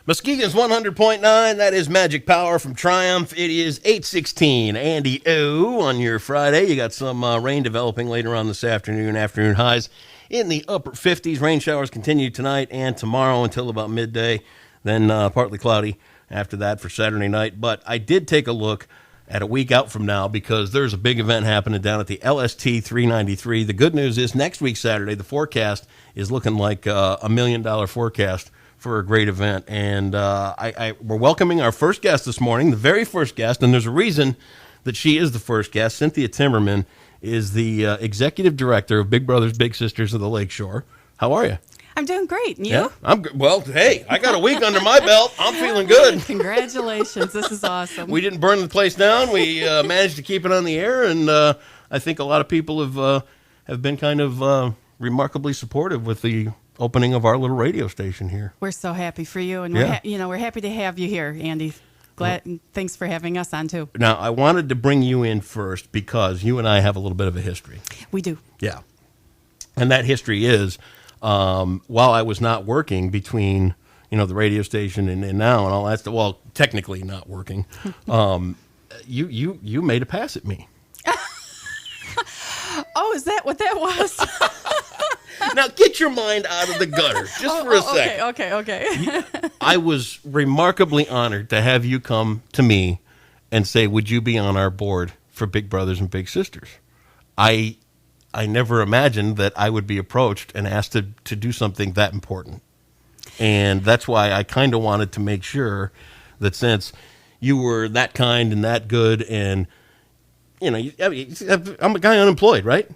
Muskegon's 100.9, that is Magic Power from Triumph. It is 8:16. Andy O on your Friday. You got some rain developing later on this afternoon. Afternoon highs in the upper 50s. Rain showers continue tonight and tomorrow until about midday. Then partly cloudy after that for Saturday night. But I did take a look at a week out from now because there's a big event happening down at the LST 393. The good news is next week, Saturday, the forecast is looking like a $1 million forecast for a great event. And we're welcoming our first guest this morning, the very first guest, and there's a reason that she is the first guest. Cynthia Timmerman is the executive director of Big Brothers Big Sisters of the Lakeshore. How are you? I'm doing great. And you? Yeah, I'm good. Well, hey, I got a week under my belt. I'm feeling good. Congratulations. This is awesome. We didn't burn the place down. We managed to keep it on the air, and I think a lot of people have been kind of remarkably supportive with the opening of our little radio station here. We're so happy for you, and Yeah. we're happy to have you here, Andy. Glad. And thanks for having us on too. Now, I wanted to bring you in first because you and I have a little bit of a history. We do. Yeah. And that history is, while I was not working between, the radio station and now and all that stuff, well, technically not working, you made a pass at me. Oh, is that what that was? Now, get your mind out of the gutter just for a second. Okay. I was remarkably honored to have you come to me and say, would you be on our board for Big Brothers and Big Sisters? I never imagined that I would be approached and asked to do something that important. And that's why I kind of wanted to make sure that since you were that kind and that good and, I'm a guy unemployed, right?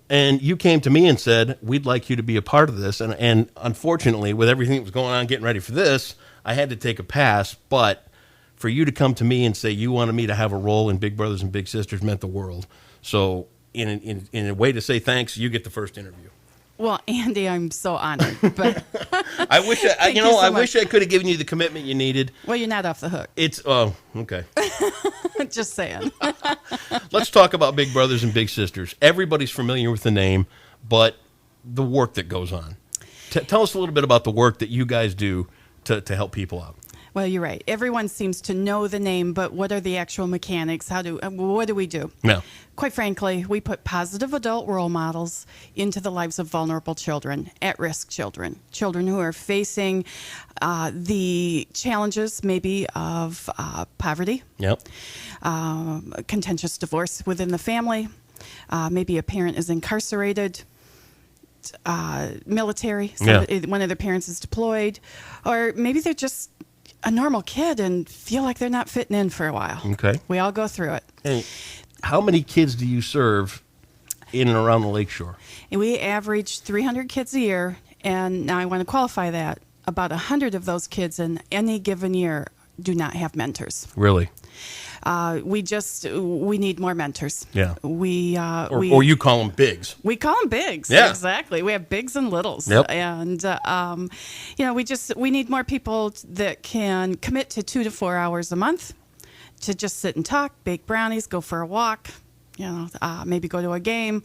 And you came to me and said, we'd like you to be a part of this. And unfortunately, with everything that was going on getting ready for this, I had to take a pass. But for you to come to me and say you wanted me to have a role in Big Brothers and Big Sisters meant the world. So in a way to say thanks, you get the first interview. Well, Andy, I'm so honored. But I wish I wish I could have given you the commitment you needed. Well, you're not off the hook. Okay. Just saying. Let's talk about Big Brothers and Big Sisters. Everybody's familiar with the name, but the work that goes on. Tell us a little bit about the work that you guys do to help people out. Well, you're right. Everyone seems to know the name, but what are the actual mechanics? What do we do? Yeah. Quite frankly, we put positive adult role models into the lives of vulnerable children, at-risk children who are facing the challenges maybe of poverty, Yep. Contentious divorce within the family, maybe a parent is incarcerated, military, one of their parents is deployed, or maybe they're just a normal kid and feel like they're not fitting in for a while. Okay. We all go through it. Hey, how many kids do you serve in and around the Lakeshore? And we average 300 kids a year, and now I want to qualify that. About 100 of those kids in any given year do not have mentors. Really? We need more mentors. Yeah. Or you call them bigs. We call them bigs. Yeah. Exactly. We have bigs and littles. Yep. And, we need more people that can commit to 2 to 4 hours a month to just sit and talk, bake brownies, go for a walk, maybe go to a game,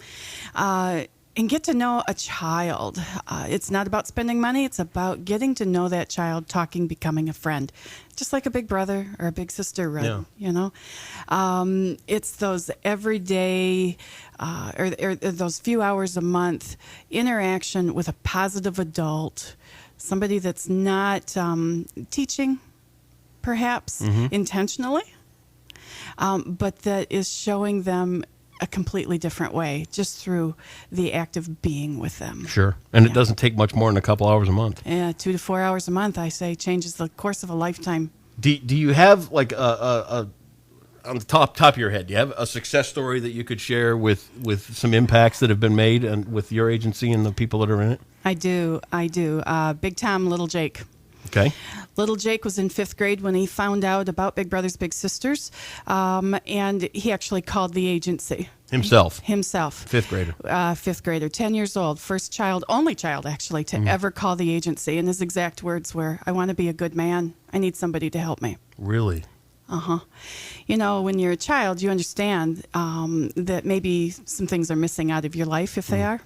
and get to know a child. It's not about spending money. It's about getting to know that child, talking, becoming a friend, just like a big brother or a big sister would, It's those everyday or those few hours a month interaction with a positive adult, somebody that's not teaching, perhaps, intentionally, but that is showing them a completely different way just through the act of being with them. Sure. And it doesn't take much more than a couple hours a month. Yeah, 2 to 4 hours a month, I say, changes the course of a lifetime. Do you have like a on the top of your head, do you have a success story that you could share with some impacts that have been made and with your agency and the people that are in it? I do. Big Tom, Little Jake. Okay. Little Jake was in 5th grade when he found out about Big Brothers Big Sisters, and he actually called the agency. Himself. 5th grader. 5th grader, 10 years old, only child actually to ever call the agency. And his exact words were, "I want to be a good man. I need somebody to help me." Really? You know, when you're a child, you understand that maybe some things are missing out of your life if they are.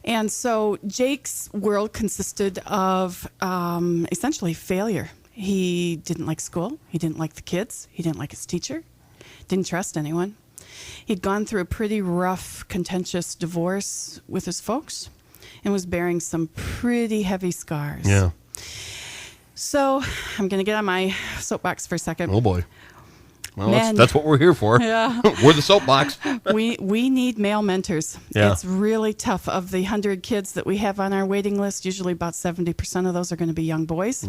And so Jake's world consisted of essentially failure. He didn't like school. He didn't like the kids. He didn't like his teacher. Didn't trust anyone. He'd gone through a pretty rough, contentious divorce with his folks and was bearing some pretty heavy scars. Yeah. So I'm going to get on my soapbox for a second. Oh, boy. Well, Men. that's what we're here for. Yeah. We're the soapbox. We need male mentors. Yeah. It's really tough. Of the 100 kids that we have on our waiting list, usually about 70% of those are going to be young boys.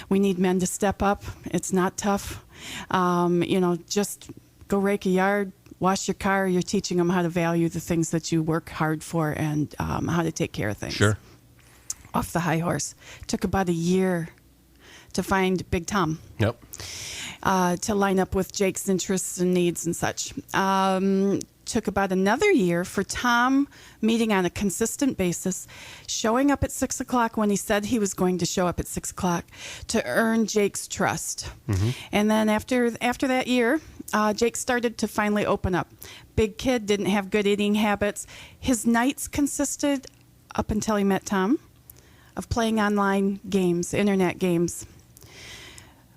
We need men to step up. It's not tough. You know, just go rake a yard, wash your car. You're teaching them how to value the things that you work hard for and how to take care of things. Sure. Off the high horse. Took about a year to find Big Tom. Yep. To line up with Jake's interests and needs and such. Took about another year for Tom meeting on a consistent basis, showing up at 6 o'clock when he said he was going to show up at 6 o'clock to earn Jake's trust. And then after that year, Jake started to finally open up. Big kid, didn't have good eating habits. His nights consisted, up until he met Tom, of playing online games, internet games.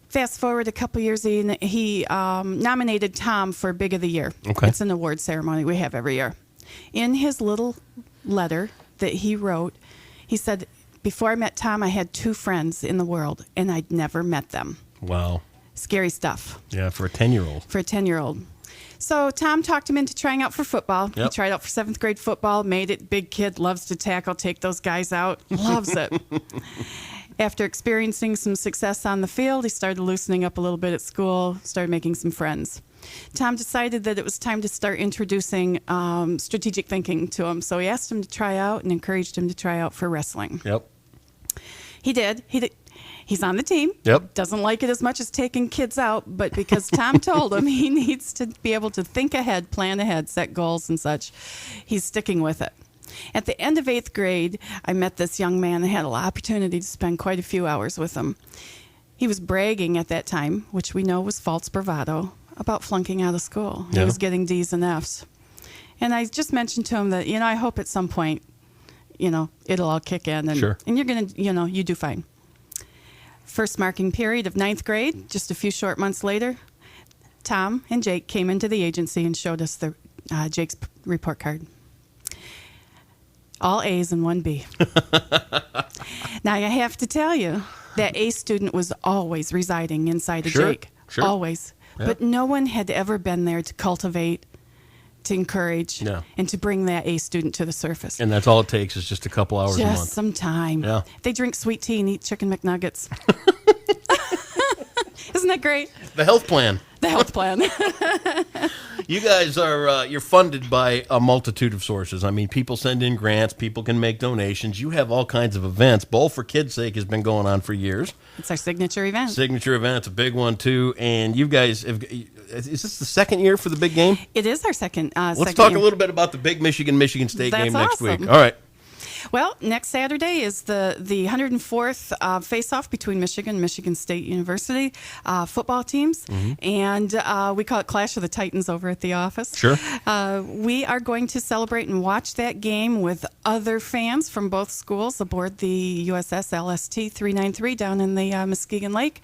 Fast forward a couple years, he nominated Tom for Big of the Year. Okay. It's an award ceremony we have every year. In his little letter that he wrote, he said, before I met Tom, I had 2 friends in the world, and I'd never met them. Wow. Scary stuff. Yeah, for a 10-year-old. For a 10-year-old. So Tom talked him into trying out for football. Yep. He tried out for 7th grade football, made it. Big kid, loves to tackle, take those guys out, loves it. After experiencing some success on the field, he started loosening up a little bit at school, started making some friends. Tom decided that it was time to start introducing strategic thinking to him. So he asked him to try out and encouraged him to try out for wrestling. Yep. He did. He's on the team. Yep. Doesn't like it as much as taking kids out, but because Tom told him he needs to be able to think ahead, plan ahead, set goals and such, he's sticking with it. At the end of 8th grade, I met this young man and had an opportunity to spend quite a few hours with him. He was bragging at that time, which we know was false bravado, about flunking out of school. Yeah. He was getting D's and F's. And I just mentioned to him that, you know, I hope at some point, you know, it'll all kick in. And, Sure. and you're going to, you know, you do fine. First marking period of 9th grade, just a few short months later, Tom and Jake came into the agency and showed us Jake's report card. All A's and 1 B. Now, I have to tell you, that A student was always residing inside of Sure, Jake. sure. Always. Yeah. But no one had ever been there to cultivate, to encourage, Yeah. and to bring that A student to the surface. And that's all it takes is just a couple hours a month. Just some time. Yeah. They drink sweet tea and eat chicken McNuggets. Isn't that great? The health plan. The health plan. You guys are you're funded by a multitude of sources. I mean, people send in grants, people can make donations. You have all kinds of events. Bowl for Kids' Sake has been going on for years. It's our signature event. Signature event, it's a big one too. And you guys, is this the second year for the big game? It is our second. Let's talk a little bit about the big Michigan State That's game next awesome. week. All right. Well, next Saturday is the 104th face-off between Michigan and Michigan State University football teams, and we call it Clash of the Titans over at the office. Sure. We are going to celebrate and watch that game with other fans from both schools aboard the USS LST 393 down in the Muskegon Lake,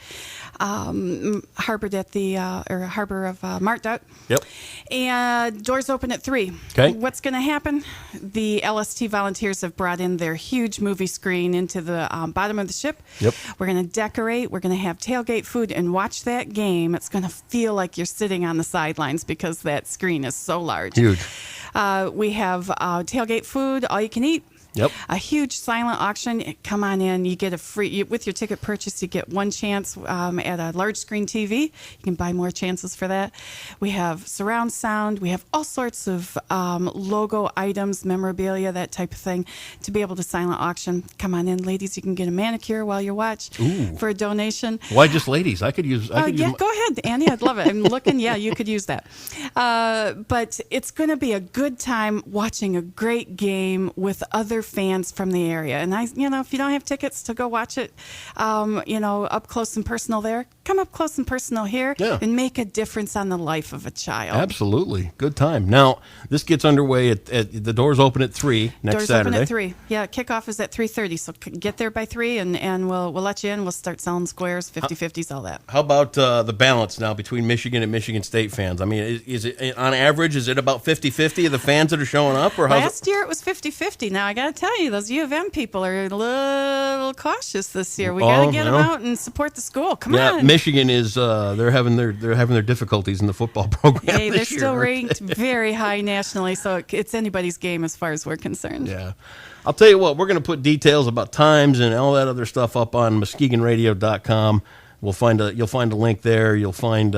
harbored at the harbor of Martduck. Yep. And doors open at 3. Okay. What's going to happen? The LST volunteers have brought in their huge movie screen into the bottom of the ship. Yep. We're going to decorate. We're going to have tailgate food and watch that game. It's going to feel like you're sitting on the sidelines because that screen is so large. Huge. We have tailgate food, all you can eat. Yep. A huge silent auction. Come on in. You get a free, with your ticket purchase, you get one chance at a large screen TV. You can buy more chances for that. We have surround sound. We have all sorts of logo items, memorabilia, that type of thing to be able to silent auction. Come on in, ladies. You can get a manicure while you watch for a donation. Why just ladies? I could use. Go ahead, Andy. I'd love it. I'm looking. Yeah, you could use that. But it's going to be a good time watching a great game with other fans from the area. And if you don't have tickets to go watch it, up close and personal there, come up close and personal here and make a difference on the life of a child. Absolutely. Good time. Now, this gets underway at the doors open at 3 next Saturday. Doors open at 3. Yeah, kickoff is at 3:30, so get there by 3, and we'll let you in. We'll start selling squares, 50-50s, all that. How about the balance now between Michigan and Michigan State fans? I mean, is it on average, is it about 50-50 of the fans that are showing up? Or Last year it was 50-50. Now, I got to tell you, those U of M people are a little cautious this year. We got to get them out and support the school. Come on. Michigan is they're having their difficulties in the football program. Hey, they're still ranked very high nationally, so it's anybody's game as far as we're concerned. Yeah. I'll tell you what, we're going to put details about times and all that other stuff up on MuskegonRadio.com. You'll find a link there. You'll find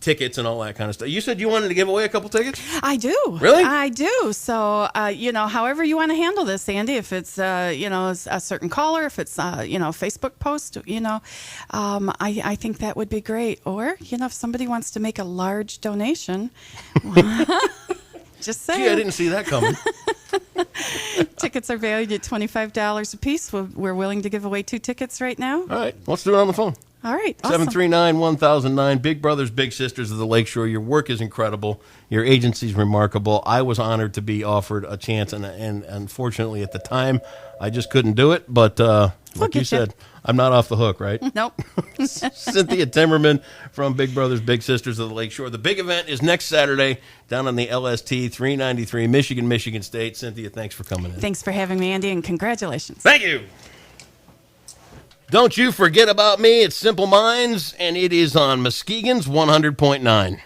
tickets and all that kind of stuff. You said you wanted to give away a couple tickets? I do. Really? I do. So however you want to handle this, Andy. If it's a certain caller, if it's Facebook post, I think that would be great. Or if somebody wants to make a large donation, just saying. Gee, I didn't see that coming. Tickets are valued at $25 a piece. We're willing to give away 2 tickets right now. All right, let's do it on the phone. All right, awesome. 739-1009, Big Brothers, Big Sisters of the Lakeshore. Your work is incredible. Your agency's remarkable. I was honored to be offered a chance, and unfortunately at the time, I just couldn't do it. But like you said, I'm not off the hook, right? Nope. Cynthia Timmerman from Big Brothers, Big Sisters of the Lakeshore. The big event is next Saturday down on the LST 393, Michigan State. Cynthia, thanks for coming in. Thanks for having me, Andy, and congratulations. Thank you. Don't you forget about me. It's Simple Minds, and it is on Muskegon's 100.9.